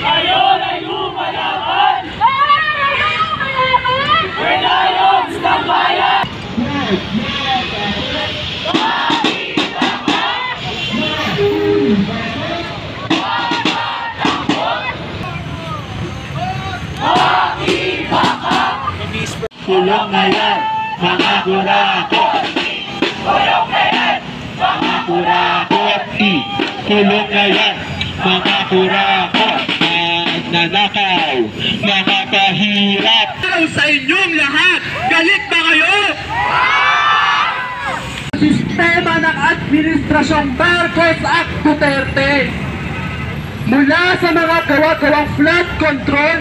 Ngayon ay lumalaban! Welayong ng bayan! Kulong na yan, mga kurako! Kulong na yan! Mga kurako! Kulong na yan, mga kurako! Nagnanakaw, nakakahirap! Sa inyong lahat, galit ba kayo? Sistema ng Administrasyong Marcos at Duterte mula sa mga gawa-gawang flood control.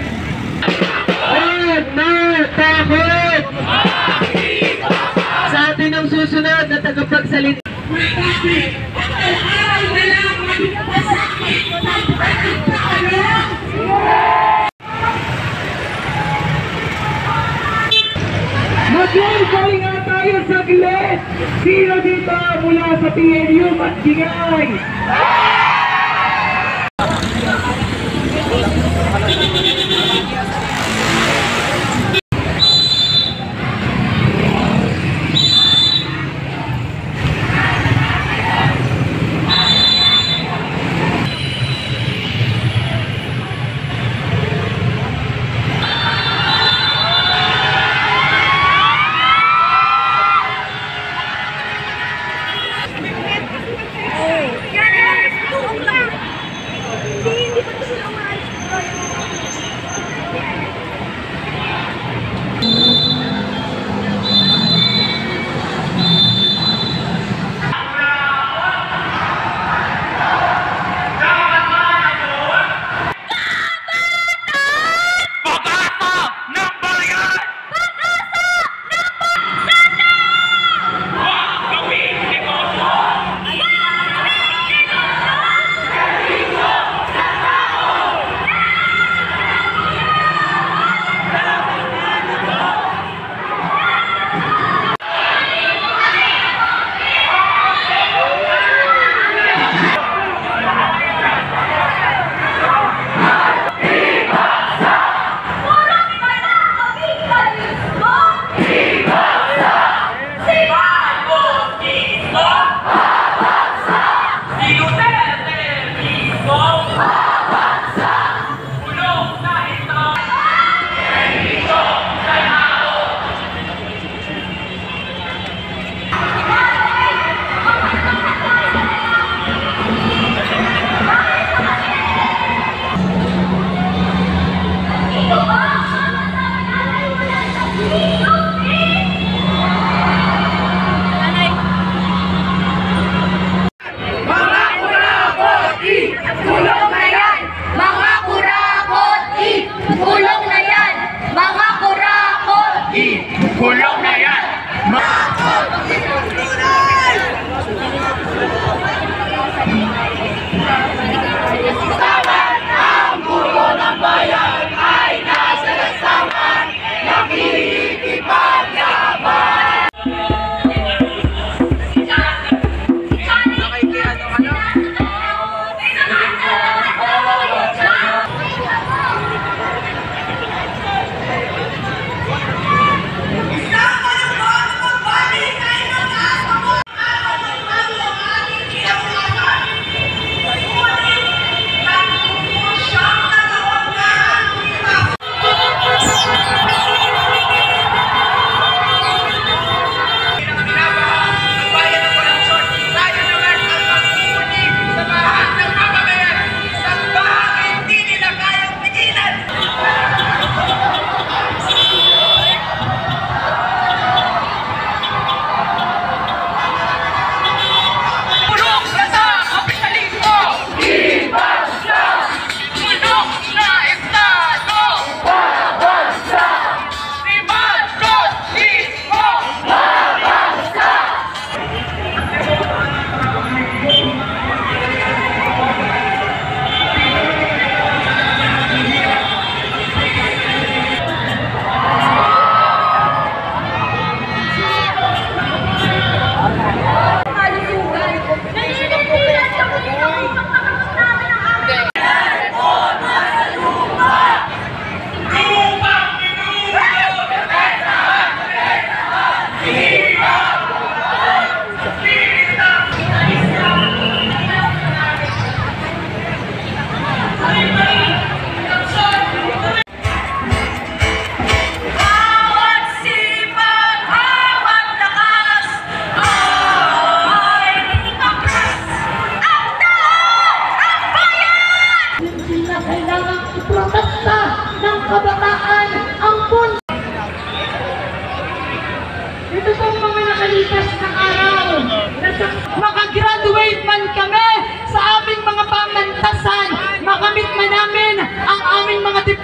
Takot! Sa atin ang susunod na tagapagsalita. Mag-iisay nga tayo saglit! Sino dito mula sa PNU magbigay?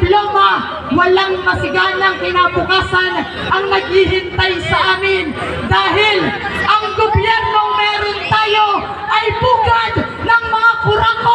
diploma, walang masiganang kinabukasan ang naghihintay sa amin dahil ang gobyernong meron tayo ay bugad ng mga kurako